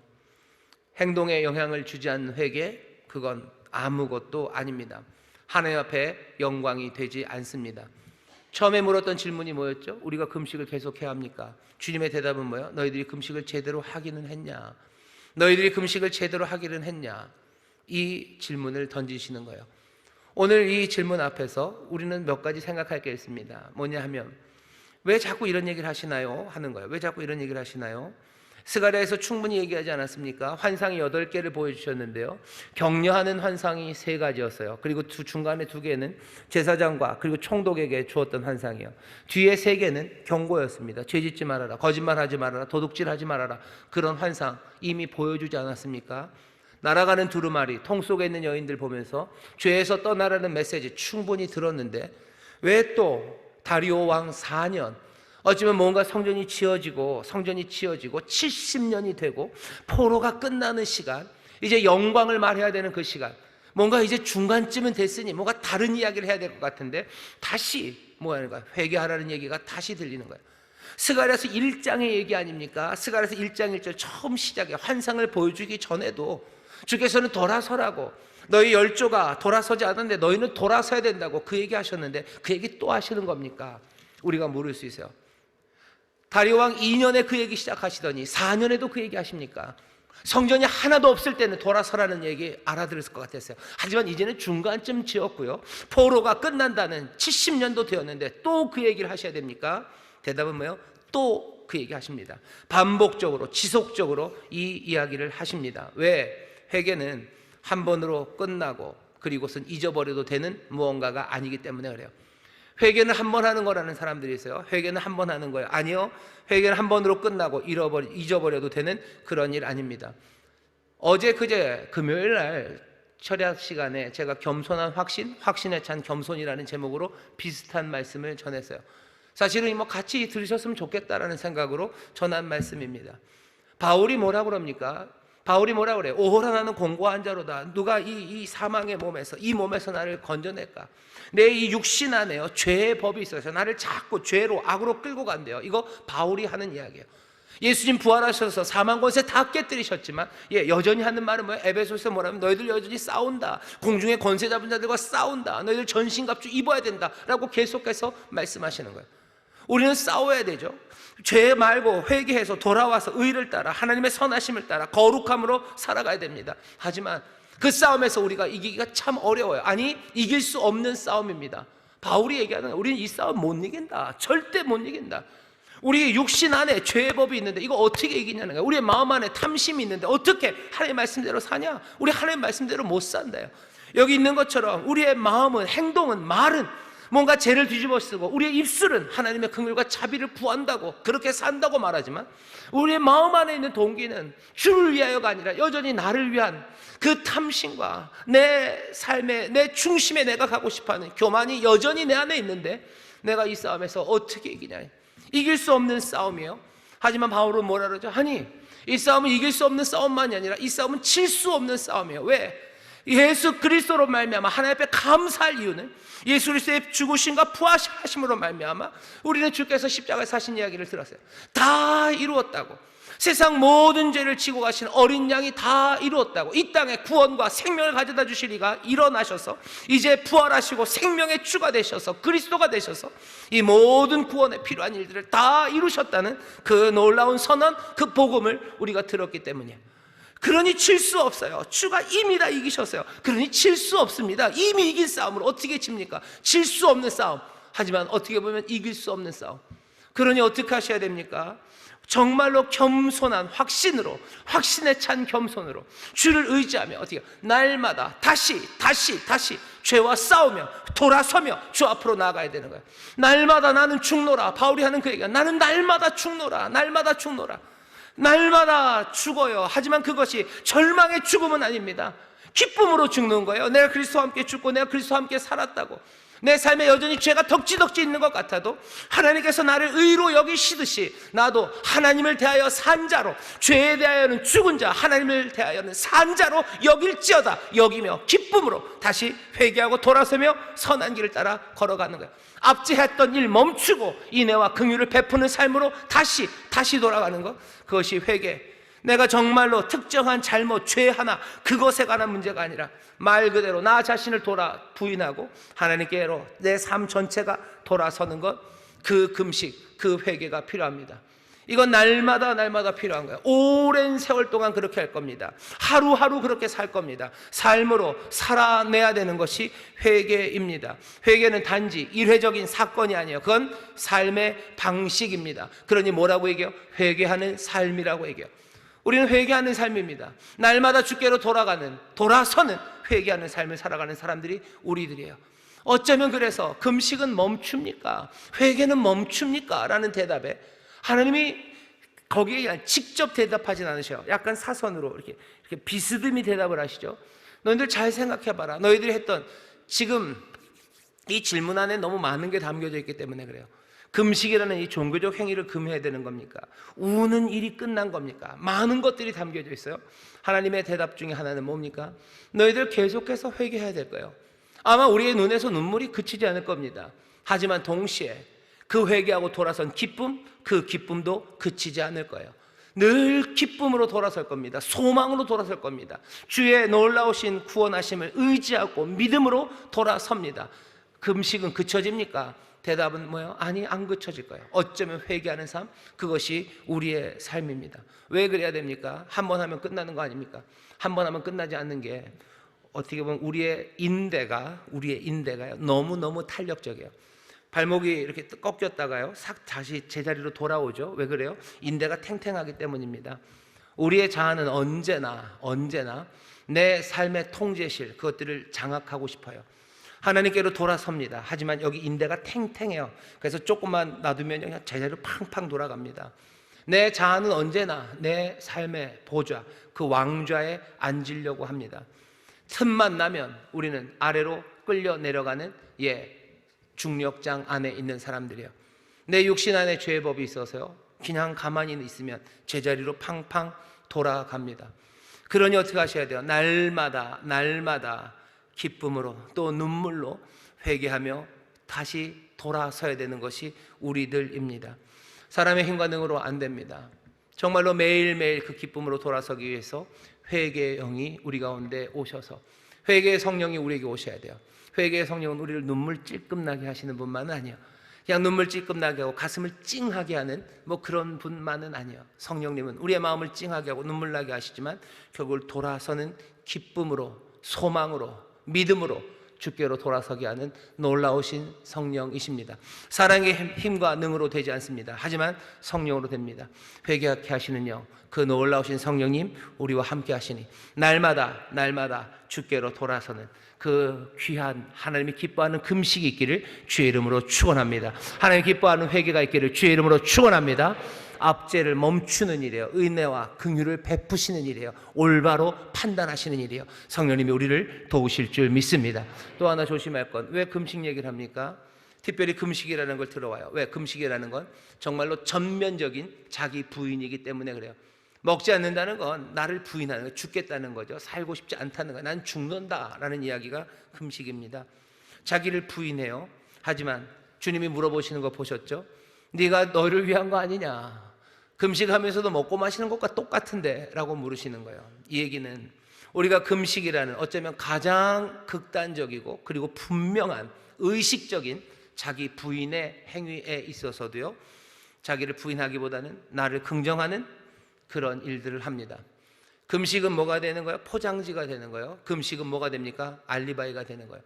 행동에 영향을 주지 않는 회개, 그건 아무것도 아닙니다. 하나님 앞에 영광이 되지 않습니다. 처음에 물었던 질문이 뭐였죠? 우리가 금식을 계속해야 합니까? 주님의 대답은 뭐예요? 너희들이 금식을 제대로 하기는 했냐? 너희들이 금식을 제대로 하기는 했냐? 이 질문을 던지시는 거예요. 오늘 이 질문 앞에서 우리는 몇 가지 생각할 게 있습니다. 뭐냐 하면, 왜 자꾸 이런 얘기를 하시나요? 하는 거예요. 왜 자꾸 이런 얘기를 하시나요? 스가랴에서 충분히 얘기하지 않았습니까? 환상이 8개를 보여주셨는데요, 격려하는 환상이 3가지였어요. 그리고 중간에 2개는 제사장과 그리고 총독에게 주었던 환상이요, 뒤에 3개는 경고였습니다. 죄짓지 말아라, 거짓말하지 말아라, 도둑질하지 말아라. 그런 환상 이미 보여주지 않았습니까? 날아가는 두루마리, 통 속에 있는 여인들 보면서 죄에서 떠나라는 메시지 충분히 들었는데, 왜 또 다리오 왕 4년, 어쩌면 뭔가 성전이 지어지고 70년이 되고 포로가 끝나는 시간, 이제 영광을 말해야 되는 그 시간, 뭔가 이제 중간쯤은 됐으니 뭔가 다른 이야기를 해야 될 것 같은데 다시 뭐 하는 거야? 회개하라는 얘기가 다시 들리는 거예요. 스가랴서 1장의 얘기 아닙니까? 스가랴서 1장 1절 처음 시작에 환상을 보여주기 전에도 주께서는 돌아서라고, 너희 열조가 돌아서지 않았는데 너희는 돌아서야 된다고 그 얘기 하셨는데 그 얘기 또 하시는 겁니까? 우리가 물을 수 있어요. 다리오 왕 2년에 그 얘기 시작하시더니 4년에도 그 얘기 하십니까? 성전이 하나도 없을 때는 돌아서라는 얘기 알아들었을 것 같았어요. 하지만 이제는 중간쯤 지었고요, 포로가 끝난다는 70년도 되었는데 또 그 얘기를 하셔야 됩니까? 대답은 뭐예요? 또 그 얘기 하십니다. 반복적으로 지속적으로 이 이야기를 하십니다. 왜? 회개는 한 번으로 끝나고 그리고선 잊어버려도 되는 무언가가 아니기 때문에 그래요. 회개는 한 번 하는 거라는 사람들이 있어요. 회개는 한 번 하는 거예요. 아니요, 회개는 한 번으로 끝나고 잊어버려도 되는 그런 일 아닙니다. 어제 그제 금요일 날 철야 시간에 제가 겸손한 확신, 확신에 찬 겸손이라는 제목으로 비슷한 말씀을 전했어요. 사실은 같이 들으셨으면 좋겠다라는 생각으로 전한 말씀입니다. 바울이 뭐라 그럽니까? 바울이 뭐라 그래요? 오호라 나는 공고한 자로다. 누가 이 사망의 몸에서, 이 몸에서 나를 건져낼까? 내 이 육신 안에요, 죄의 법이 있어서 나를 자꾸 죄로, 악으로 끌고 간대요. 이거 바울이 하는 이야기예요. 예수님 부활하셔서 사망 권세 다 깨뜨리셨지만 여전히 하는 말은 뭐예요? 에베소서 뭐라면 너희들 여전히 싸운다. 공중의 권세 잡은 자들과 싸운다. 너희들 전신갑주 입어야 된다 라고 계속해서 말씀하시는 거예요. 우리는 싸워야 되죠. 죄 말고 회개해서 돌아와서 의를 따라 하나님의 선하심을 따라 거룩함으로 살아가야 됩니다. 하지만 그 싸움에서 우리가 이기기가 참 어려워요. 아니, 이길 수 없는 싸움입니다. 바울이 얘기하는 거예요. 우리는 이 싸움 못 이긴다. 절대 못 이긴다. 우리 육신 안에 죄의 법이 있는데 이거 어떻게 이기냐는 거예요. 우리의 마음 안에 탐심이 있는데 어떻게 하나님 말씀대로 사냐? 우리 하나님 말씀대로 못 산다요. 여기 있는 것처럼 우리의 마음은, 행동은, 말은 뭔가 죄를 뒤집어 쓰고 우리의 입술은 하나님의 긍휼과 자비를 구한다고, 그렇게 산다고 말하지만 우리의 마음 안에 있는 동기는 주를 위하여가 아니라 여전히 나를 위한 그 탐심과 내 삶의, 내 중심에 내가 가고 싶어하는 교만이 여전히 내 안에 있는데 내가 이 싸움에서 어떻게 이기냐? 이길 수 없는 싸움이에요. 하지만 바울은 뭐라 그러죠? 아니, 이 싸움은 이길 수 없는 싸움만이 아니라 이 싸움은 질 수 없는 싸움이에요. 왜? 예수 그리스도로 말미암아 하나님 앞에 감사할 이유는 예수 그리스도의 죽으심과 부활하심으로 말미암아 우리는 주께서 십자가에 사신 이야기를 들었어요. 다 이루었다고. 세상 모든 죄를 지고 가신 어린 양이 다 이루었다고. 이 땅에 구원과 생명을 가져다 주실 이가 일어나셔서 이제 부활하시고 생명의 주가 되셔서 그리스도가 되셔서 이 모든 구원에 필요한 일들을 다 이루셨다는 그 놀라운 선언, 그 복음을 우리가 들었기 때문이에요. 그러니 칠 수 없어요. 주가 이미 다 이기셨어요. 그러니 칠 수 없습니다. 이미 이긴 싸움을 어떻게 칩니까? 칠 수 없는 싸움. 하지만 어떻게 보면 이길 수 없는 싸움. 그러니 어떻게 하셔야 됩니까? 정말로 겸손한 확신으로, 확신에 찬 겸손으로 주를 의지하며 어떻게 날마다 다시 죄와 싸우며 돌아서며 주 앞으로 나아가야 되는 거예요. 날마다 나는 죽노라. 바울이 하는 그 얘기가, 나는 날마다 죽노라. 날마다 죽노라. 날마다 죽어요. 하지만 그것이 절망의 죽음은 아닙니다. 기쁨으로 죽는 거예요. 내가 그리스도와 함께 죽고 내가 그리스도와 함께 살았다고. 내 삶에 여전히 죄가 덕지덕지 있는 것 같아도 하나님께서 나를 의로 여기시듯이 나도 하나님을 대하여 산 자로, 죄에 대하여는 죽은 자, 하나님을 대하여는 산 자로 여길지어다 여기며 기쁨으로 다시 회개하고 돌아서며 선한 길을 따라 걸어가는 거예요. 압제했던 일 멈추고 인애와 긍휼을 베푸는 삶으로 다시 돌아가는 것, 그것이 회개. 내가 정말로 특정한 잘못, 죄 하나, 그것에 관한 문제가 아니라 말 그대로 나 자신을 부인하고 하나님께로 내 삶 전체가 돌아서는 것, 그 금식, 그 회개가 필요합니다. 이건 날마다 필요한 거예요. 오랜 세월 동안 그렇게 할 겁니다. 하루하루 그렇게 살 겁니다. 삶으로 살아내야 되는 것이 회개입니다. 회개는 단지 일회적인 사건이 아니에요. 그건 삶의 방식입니다. 그러니 뭐라고 얘기해요? 회개하는 삶이라고 얘기해요. 우리는 회개하는 삶입니다. 날마다 주께로 돌아서는 회개하는 삶을 살아가는 사람들이 우리들이에요. 어쩌면 그래서 금식은 멈춥니까? 회개는 멈춥니까? 라는 대답에 하나님이 거기에 직접 대답하진 않으셔요. 약간 사선으로 이렇게 비스듬히 대답을 하시죠. 너희들 잘 생각해봐라. 너희들이 했던, 지금 이 질문 안에 너무 많은 게 담겨져 있기 때문에 그래요. 금식이라는 이 종교적 행위를 금해야 되는 겁니까? 우는 일이 끝난 겁니까? 많은 것들이 담겨져 있어요. 하나님의 대답 중에 하나는 뭡니까? 너희들 계속해서 회개해야 될 거예요. 아마 우리의 눈에서 눈물이 그치지 않을 겁니다. 하지만 동시에 그 회개하고 돌아선 기쁨, 그 기쁨도 그치지 않을 거예요. 늘 기쁨으로 돌아설 겁니다. 소망으로 돌아설 겁니다. 주의 놀라우신 구원하심을 의지하고 믿음으로 돌아섭니다. 금식은 그쳐집니까? 대답은 뭐예요? 아니, 안 그쳐질 거예요. 어쩌면 회개하는 삶, 그것이 우리의 삶입니다. 왜 그래야 됩니까? 한 번 하면 끝나는 거 아닙니까? 한 번 하면 끝나지 않는 게 어떻게 보면 우리의 인대가요 너무너무 탄력적이에요. 발목이 이렇게 꺾였다가요 싹 다시 제자리로 돌아오죠. 왜 그래요? 인대가 탱탱하기 때문입니다. 우리의 자아는 언제나 내 삶의 통제실, 그것들을 장악하고 싶어요. 하나님께로 돌아섭니다. 하지만 여기 인대가 탱탱해요. 그래서 조금만 놔두면 그냥 제자리로 팡팡 돌아갑니다. 내 자아는 언제나 내 삶의 보좌, 그 왕좌에 앉으려고 합니다. 틈만 나면 우리는 아래로 끌려 내려가는 중력장 안에 있는 사람들이에요. 내 육신 안에 죄의 법이 있어서요 그냥 가만히 있으면 제자리로 팡팡 돌아갑니다. 그러니 어떻게 하셔야 돼요? 날마다 기쁨으로 또 눈물로 회개하며 다시 돌아서야 되는 것이 우리들입니다. 사람의 힘과 능으로 안 됩니다. 정말로 매일매일 그 기쁨으로 돌아서기 위해서 회개의 영이 우리 가운데 오셔서, 회개의 성령이 우리에게 오셔야 돼요. 회개의 성령은 우리를 눈물 찔끔나게 하시는 분만은 아니에요. 그냥 눈물 찔끔나게 하고 가슴을 찡하게 하는 그런 분만은 아니에요. 성령님은 우리의 마음을 찡하게 하고 눈물 나게 하시지만 결국 돌아서는 기쁨으로, 소망으로, 믿음으로 주께로 돌아서게 하는 놀라우신 성령이십니다. 사랑의 힘과 능으로 되지 않습니다. 하지만 성령으로 됩니다. 회개하게 하시는 영, 그 놀라우신 성령님 우리와 함께 하시니 날마다 주께로 돌아서는 그 귀한 하나님이 기뻐하는 금식이 있기를 주의 이름으로 축원합니다. 하나님이 기뻐하는 회개가 있기를 주의 이름으로 축원합니다. 압제를 멈추는 일이에요. 은혜와 긍휼을 베푸시는 일이에요. 올바로 판단하시는 일이에요. 성령님이 우리를 도우실 줄 믿습니다. 또 하나 조심할 건, 왜 금식 얘기를 합니까? 특별히 금식이라는 걸 들어와요. 왜? 금식이라는 건 정말로 전면적인 자기 부인이기 때문에 그래요. 먹지 않는다는 건 나를 부인하는 거예요. 죽겠다는 거죠. 살고 싶지 않다는 거예요. 난 죽는다라는 이야기가 금식입니다. 자기를 부인해요. 하지만 주님이 물어보시는 거 보셨죠? 네가 너를 위한 거 아니냐? 금식하면서도 먹고 마시는 것과 똑같은데 라고 물으시는 거예요. 이 얘기는 우리가 금식이라는 어쩌면 가장 극단적이고 그리고 분명한 의식적인 자기 부인의 행위에 있어서도요 자기를 부인하기보다는 나를 긍정하는 그런 일들을 합니다. 금식은 뭐가 되는 거예요? 포장지가 되는 거예요. 금식은 뭐가 됩니까? 알리바이가 되는 거예요.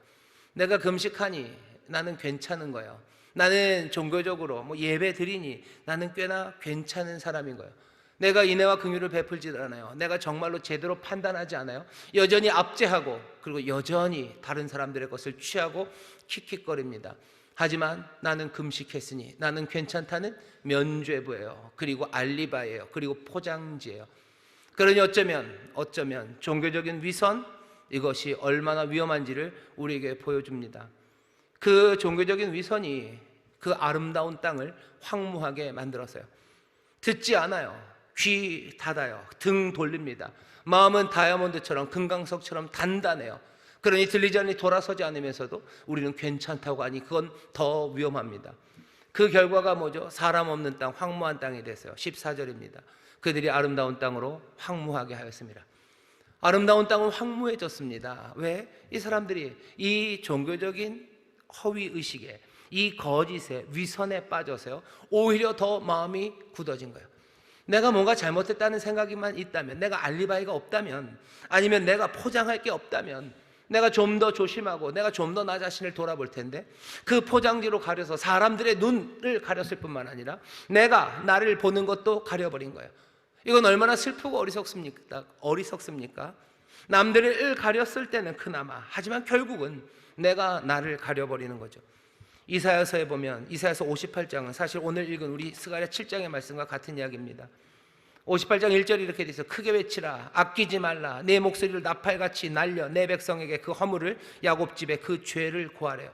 내가 금식하니 나는 괜찮은 거예요. 나는 종교적으로 예배 드리니 나는 꽤나 괜찮은 사람인 거예요. 내가 인애와 긍휼을 베풀지 않아요. 내가 정말로 제대로 판단하지 않아요. 여전히 압제하고 그리고 여전히 다른 사람들의 것을 취하고 킥킥거립니다. 하지만 나는 금식했으니 나는 괜찮다는 면죄부예요. 그리고 알리바이예요. 그리고 포장지예요. 그러니 어쩌면 종교적인 위선, 이것이 얼마나 위험한지를 우리에게 보여줍니다. 그 종교적인 위선이 그 아름다운 땅을 황무하게 만들었어요. 듣지 않아요. 귀 닫아요. 등 돌립니다. 마음은 다이아몬드처럼 금강석처럼 단단해요. 그러니 들리지 않으니 돌아서지 않으면서도 우리는 괜찮다고 하니 그건 더 위험합니다. 그 결과가 뭐죠? 사람 없는 땅, 황무한 땅이 됐어요. 14절입니다. 그들이 아름다운 땅으로 황무하게 하였습니다. 아름다운 땅은 황무해졌습니다. 왜? 이 사람들이 이 종교적인 허위의식에, 이 거짓에, 위선에 빠져서요 오히려 더 마음이 굳어진 거예요. 내가 뭔가 잘못했다는 생각이만 있다면, 내가 알리바이가 없다면, 아니면 내가 포장할 게 없다면 내가 좀 더 조심하고 내가 좀 더 나 자신을 돌아볼 텐데, 그 포장지로 가려서 사람들의 눈을 가렸을 뿐만 아니라 내가 나를 보는 것도 가려버린 거예요. 이건 얼마나 슬프고 어리석습니까? 남들을 가렸을 때는 그나마, 하지만 결국은 내가 나를 가려버리는 거죠. 이사야서에 보면, 이사야서 58장은 사실 오늘 읽은 우리 스가랴 7장의 말씀과 같은 이야기입니다. 58장 1절이 이렇게 돼 있어요. 크게 외치라, 아끼지 말라, 내 목소리를 나팔같이 날려 내 백성에게 그 허물을, 야곱 집에 그 죄를 고하래요.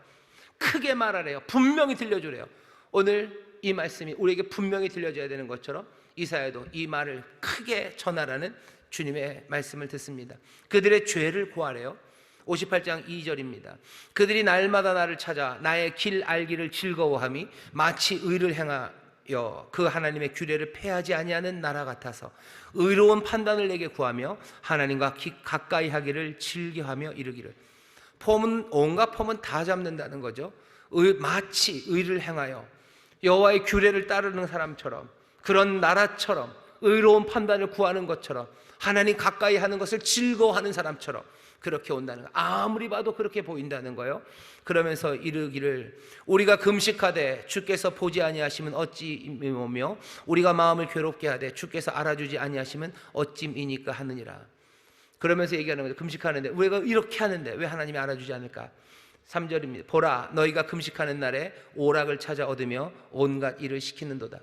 크게 말하래요. 분명히 들려주래요. 오늘 이 말씀이 우리에게 분명히 들려줘야 되는 것처럼 이사야도 이 말을 크게 전하라는 주님의 말씀을 듣습니다. 그들의 죄를 고하래요. 58장 2절입니다. 그들이 날마다 나를 찾아 나의 길 알기를 즐거워함이 마치 의를 행하여 그 하나님의 규례를 폐하지 아니하는 나라 같아서 의로운 판단을 내게 구하며 하나님과 가까이 하기를 즐겨하며 이르기를. 폼은 온갖 폼은 다 잡는다는 거죠. 마치 의를 행하여 여호와의 규례를 따르는 사람처럼, 그런 나라처럼, 의로운 판단을 구하는 것처럼, 하나님 가까이 하는 것을 즐거워하는 사람처럼 그렇게 온다는 거예요. 아무리 봐도 그렇게 보인다는 거예요. 그러면서 이르기를 우리가 금식하되 주께서 보지 아니하시면 어찌이며 우리가 마음을 괴롭게 하되 주께서 알아주지 아니하시면 어찌이니까 하느니라. 그러면서 얘기하는 거죠. 금식하는데 우리가 이렇게 하는데 왜 하나님이 알아주지 않을까? 3절입니다. 보라, 너희가 금식하는 날에 오락을 찾아 얻으며 온갖 일을 시키는도다.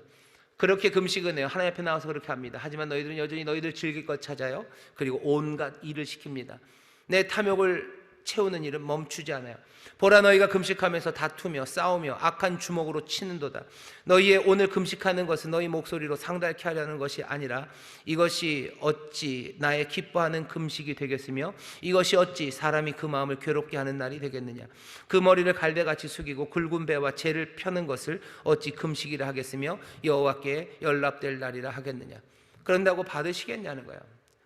그렇게 금식은 해요. 하나님 앞에 나와서 그렇게 합니다. 하지만 너희들은 여전히 너희들 즐길 것 찾아요. 그리고 온갖 일을 시킵니다. 내 탐욕을 채우는 일은 멈추지 않아요. 보라, 너희가 금식하면서 다투며 싸우며 악한 주먹으로 치는도다. 너희의 오늘 금식하는 것은 너희 목소리로 상달케 하려는 것이 아니라 이것이 어찌 나의 기뻐하는 금식이 되겠으며 이것이 어찌 사람이 그 마음을 괴롭게 하는 날이 되겠느냐. 그 머리를 갈대같이 숙이고 굵은 배와 재를 펴는 것을 어찌 금식이라 하겠으며 여호와께 연락될 날이라 하겠느냐. 그런다고 받으시겠냐는 거예요.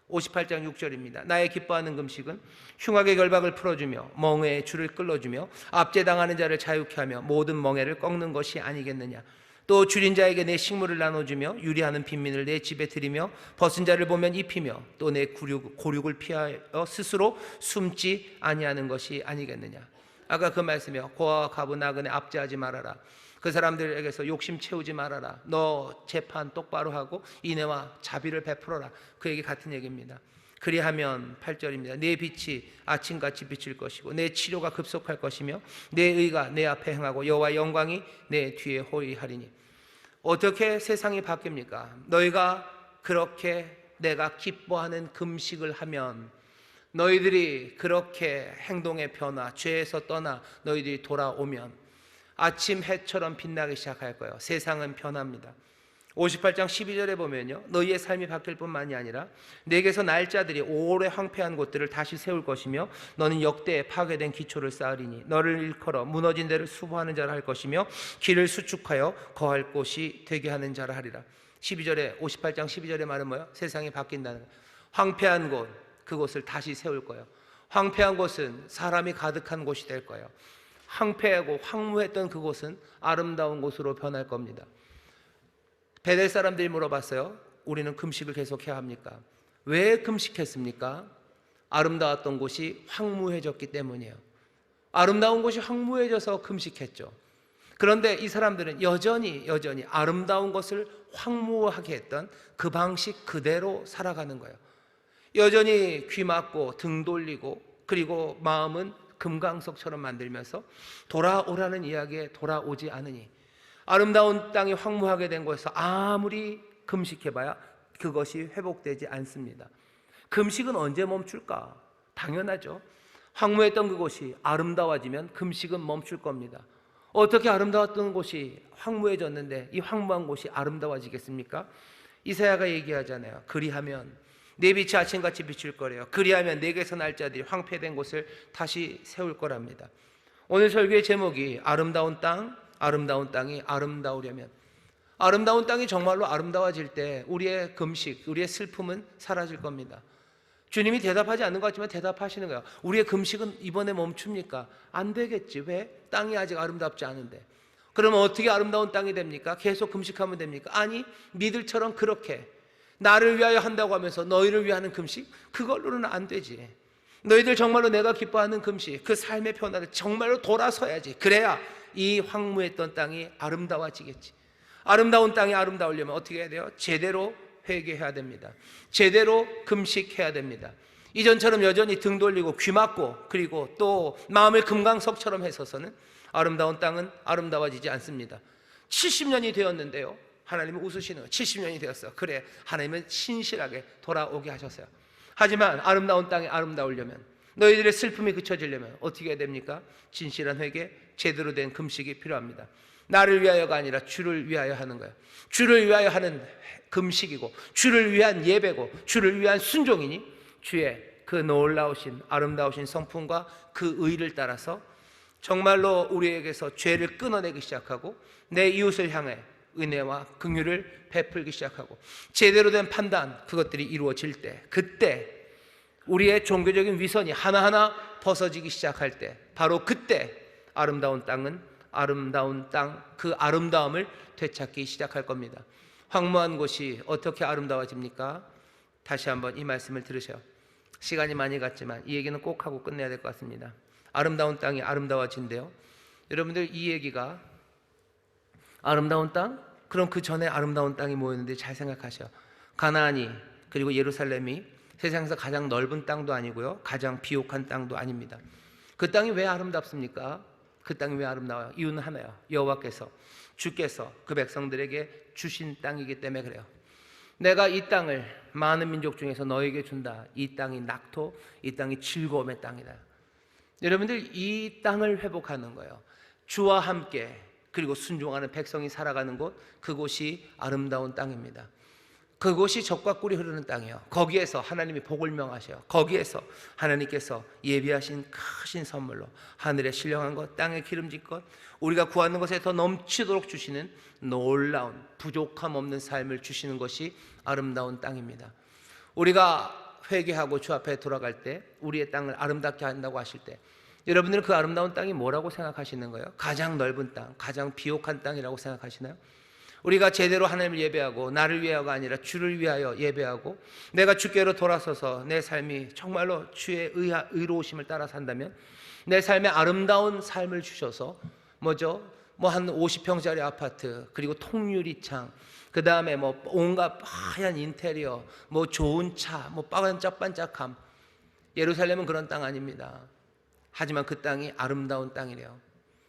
58장 6절입니다. 나의 기뻐하는 금식은 흉악의 결박을 풀어주며 멍에의 줄을 끌어주며 압제당하는 자를 자유케 하며 모든 멍에를 꺾는 것이 아니겠느냐. 또 줄인 자에게 내 식물을 나눠주며 유리하는 빈민을 내 집에 들이며 벗은 자를 보면 입히며 또 내 고륙을 피하여 스스로 숨지 아니하는 것이 아니겠느냐. 아까 그 말씀이요. 고아와 가부 나그네 압제하지 말아라. 그 사람들에게서 욕심 채우지 말아라. 너 재판 똑바로 하고 인애와 자비를 베풀어라. 그 얘기 같은 얘기입니다. 그리하면 8절입니다. 내 빛이 아침같이 비칠 것이고 내 치료가 급속할 것이며 내 의가 내 앞에 행하고 여호와의 영광이 내 뒤에 호위하리니. 어떻게 세상이 바뀝니까? 너희가 그렇게 내가 기뻐하는 금식을 하면, 너희들이 그렇게 행동의 변화, 죄에서 떠나 너희들이 돌아오면 아침 해처럼 빛나기 시작할 거예요. 세상은 변합니다. 58장 12절에 보면요, 너희의 삶이 바뀔 뿐만이 아니라 내게서 날짜들이 오래 황폐한 곳들을 다시 세울 것이며 너는 역대에 파괴된 기초를 쌓으리니 너를 일컬어 무너진 데를 수보하는 자라 할 것이며 길을 수축하여 거할 곳이 되게 하는 자라 하리라. 12절에 58장 12절의 말은 뭐예요? 세상이 바뀐다는 거예요. 황폐한 곳, 그곳을 다시 세울 거예요. 황폐한 곳은 사람이 가득한 곳이 될 거예요. 황폐하고 황무했던 그곳은 아름다운 곳으로 변할 겁니다. 베델 사람들이 물어봤어요. 우리는 금식을 계속해야 합니까? 왜 금식했습니까? 아름다웠던 곳이 황무해졌기 때문이에요. 아름다운 곳이 황무해져서 금식했죠. 그런데 이 사람들은 여전히 아름다운 것을 황무하게 했던 그 방식 그대로 살아가는 거예요. 여전히 귀 막고 등 돌리고, 그리고 마음은 금강석처럼 만들면서 돌아오라는 이야기에 돌아오지 않으니, 아름다운 땅이 황무하게 된 곳에서 아무리 금식해봐야 그것이 회복되지 않습니다. 금식은 언제 멈출까? 당연하죠. 황무했던 그곳이 아름다워지면 금식은 멈출 겁니다. 어떻게 아름다웠던 곳이 황무해졌는데 이 황무한 곳이 아름다워지겠습니까? 이사야가 얘기하잖아요. 그리하면 내 빛이 아침같이 비칠 거래요. 그리하면 내게서 날짜들이 황폐된 곳을 다시 세울 거랍니다. 오늘 설교의 제목이 아름다운 땅, 아름다운 땅이 아름다우려면, 아름다운 땅이 정말로 아름다워질 때 우리의 금식, 우리의 슬픔은 사라질 겁니다. 주님이 대답하지 않는 것 같지만 대답하시는 거예요. 우리의 금식은 이번에 멈춥니까? 안 되겠지. 왜? 땅이 아직 아름답지 않은데. 그러면 어떻게 아름다운 땅이 됩니까? 계속 금식하면 됩니까? 아니, 니들처럼 그렇게 나를 위하여 한다고 하면서 너희를 위하는 금식? 그걸로는 안 되지. 너희들 정말로 내가 기뻐하는 금식, 그 삶의 변화를 정말로 돌아서야지. 그래야 이 황무했던 땅이 아름다워지겠지. 아름다운 땅이 아름다우려면 어떻게 해야 돼요? 제대로 회개해야 됩니다. 제대로 금식해야 됩니다. 이전처럼 여전히 등 돌리고 귀 막고 그리고 또 마음을 금강석처럼 해서서는 아름다운 땅은 아름다워지지 않습니다. 70년이 되었는데요, 하나님은 웃으시는 거예요. 70년이 되었어. 그래, 하나님은 신실하게 돌아오게 하셨어요. 하지만 아름다운 땅이 아름다우려면, 너희들의 슬픔이 그쳐지려면 어떻게 해야 됩니까? 진실한 회개, 제대로 된 금식이 필요합니다. 나를 위하여가 아니라 주를 위하여 하는 거예요. 주를 위하여 하는 금식이고, 주를 위한 예배고, 주를 위한 순종이니 주의 그 놀라우신 아름다우신 성품과 그 의를 따라서 정말로 우리에게서 죄를 끊어내기 시작하고 내 이웃을 향해 은혜와 긍휼을 베풀기 시작하고 제대로 된 판단, 그것들이 이루어질 때, 그때 우리의 종교적인 위선이 하나하나 벗어지기 시작할 때, 바로 그때 아름다운 땅은 아름다운 땅, 그 아름다움을 되찾기 시작할 겁니다. 황무한 곳이 어떻게 아름다워집니까? 다시 한번 이 말씀을 들으세요. 시간이 많이 갔지만 이 얘기는 꼭 하고 끝내야 될 것 같습니다. 아름다운 땅이 아름다워진대요. 여러분들, 이 얘기가 아름다운 땅? 그럼 그 전에 아름다운 땅이 뭐였는데 잘 생각하셔. 가나안이, 그리고 예루살렘이 세상에서 가장 넓은 땅도 아니고요, 가장 비옥한 땅도 아닙니다. 그 땅이 왜 아름답습니까? 그 땅이 왜 아름다워요? 이유는 하나예요. 여호와께서, 주께서 그 백성들에게 주신 땅이기 때문에 그래요. 내가 이 땅을 많은 민족 중에서 너에게 준다. 이 땅이 낙토, 이 땅이 즐거움의 땅이다. 여러분들, 이 땅을 회복하는 거예요. 주와 함께, 그리고 순종하는 백성이 살아가는 곳, 그곳이 아름다운 땅입니다. 그곳이 젖과 꿀이 흐르는 땅이에요. 거기에서 하나님이 복을 명하셔요. 거기에서 하나님께서 예비하신 크신 선물로 하늘의 신령한 것, 땅의 기름진 것, 우리가 구하는 것에 더 넘치도록 주시는 놀라운 부족함 없는 삶을 주시는 것이 아름다운 땅입니다. 우리가 회개하고 주 앞에 돌아갈 때, 우리의 땅을 아름답게 한다고 하실 때, 여러분들은 그 아름다운 땅이 뭐라고 생각하시는 거예요? 가장 넓은 땅, 가장 비옥한 땅이라고 생각하시나요? 우리가 제대로 하나님을 예배하고, 나를 위하여가 아니라 주를 위하여 예배하고, 내가 주께로 돌아서서 내 삶이 정말로 주의 의로우심을 따라 산다면, 내 삶에 아름다운 삶을 주셔서 뭐죠? 한 50평짜리 아파트, 그리고 통유리창, 그 다음에 온갖 하얀 인테리어, 좋은 차, 반짝반짝함. 예루살렘은 그런 땅 아닙니다. 하지만 그 땅이 아름다운 땅이래요.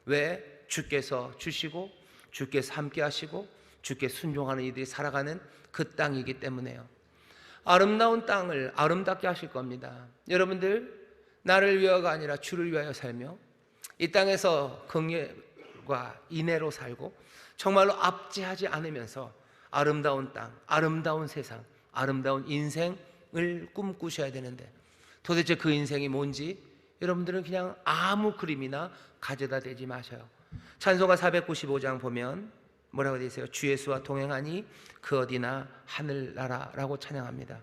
왜? 주께서 주시고, 주께서 함께 하시고, 주께 순종하는 이들이 살아가는 그 땅이기 때문에요. 아름다운 땅을 아름답게 하실 겁니다. 여러분들, 나를 위하여가 아니라 주를 위하여 살며, 이 땅에서 긍휼과 인애로 살고, 정말로 압제하지 않으면서 아름다운 땅, 아름다운 세상, 아름다운 인생을 꿈꾸셔야 되는데, 도대체 그 인생이 뭔지 여러분들은 그냥 아무 그림이나 가져다 대지 마셔요. 찬송가 495장 보면 뭐라고 되어 있어요? 주 예수와 동행하니 그 어디나 하늘나라라고 찬양합니다.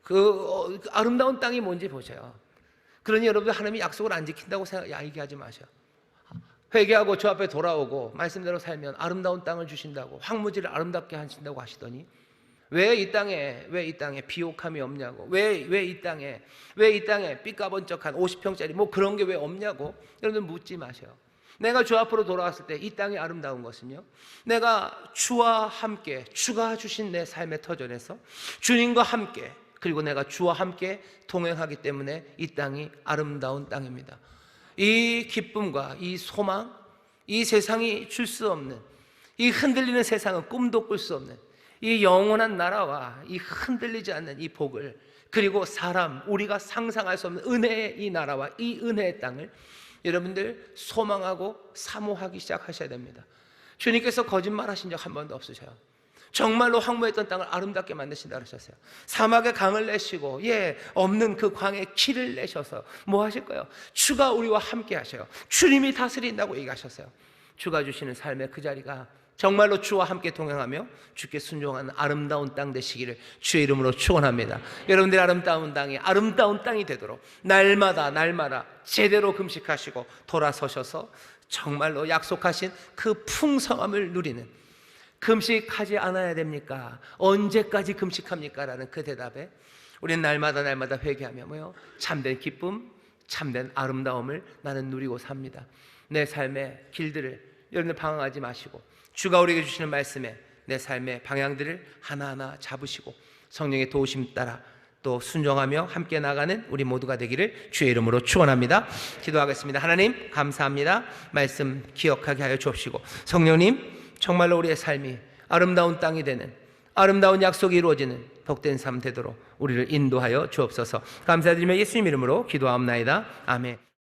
그 아름다운 땅이 뭔지 보세요. 그러니 여러분들, 하나님이 약속을 안 지킨다고 얘기하지 마셔요. 회개하고 주 앞에 돌아오고 말씀대로 살면 아름다운 땅을 주신다고, 황무지를 아름답게 하신다고 하시더니, 왜 이 땅에 비옥함이 없냐고, 왜 이 땅에 삐까번쩍한 50평짜리 그런 게 왜 없냐고 여러분들 묻지 마셔요. 내가 주 앞으로 돌아왔을 때 이 땅이 아름다운 것은요, 내가 주와 함께, 주가 주신 내 삶의 터전에서 주님과 함께, 그리고 내가 주와 함께 동행하기 때문에 이 땅이 아름다운 땅입니다. 이 기쁨과 이 소망, 이 세상이 줄 수 없는, 이 흔들리는 세상은 꿈도 꿀 수 없는 이 영원한 나라와 이 흔들리지 않는 이 복을, 그리고 우리가 상상할 수 없는 은혜의 이 나라와 이 은혜의 땅을 여러분들 소망하고 사모하기 시작하셔야 됩니다. 주님께서 거짓말하신 적 한 번도 없으셔요. 정말로 황무했던 땅을 아름답게 만드신다 그러셨어요. 사막에 강을 내시고 없는 그 광에 길을 내셔서 뭐 하실 거예요? 주가 우리와 함께 하셔요. 주님이 다스린다고 얘기하셨어요. 주가 주시는 삶의 그 자리가 정말로 주와 함께 동행하며 주께 순종하는 아름다운 땅 되시기를 주의 이름으로 축원합니다. 여러분들의 아름다운 땅이 되도록 날마다 제대로 금식하시고 돌아서셔서 정말로 약속하신 그 풍성함을 누리는, 금식하지 않아야 됩니까? 언제까지 금식합니까? 라는 그 대답에 우리는 날마다 회개하며 참된 기쁨, 참된 아름다움을 나는 누리고 삽니다. 내 삶의 길들을 여러분들 방황하지 마시고, 주가 우리에게 주시는 말씀에 내 삶의 방향들을 하나하나 잡으시고 성령의 도우심 따라 또 순종하며 함께 나가는 우리 모두가 되기를 주의 이름으로 축원합니다. 기도하겠습니다. 하나님, 감사합니다. 말씀 기억하게 하여 주옵시고, 성령님, 정말로 우리의 삶이 아름다운 땅이 되는, 아름다운 약속이 이루어지는 복된 삶 되도록 우리를 인도하여 주옵소서. 감사드리며 예수님 이름으로 기도하옵나이다. 아멘.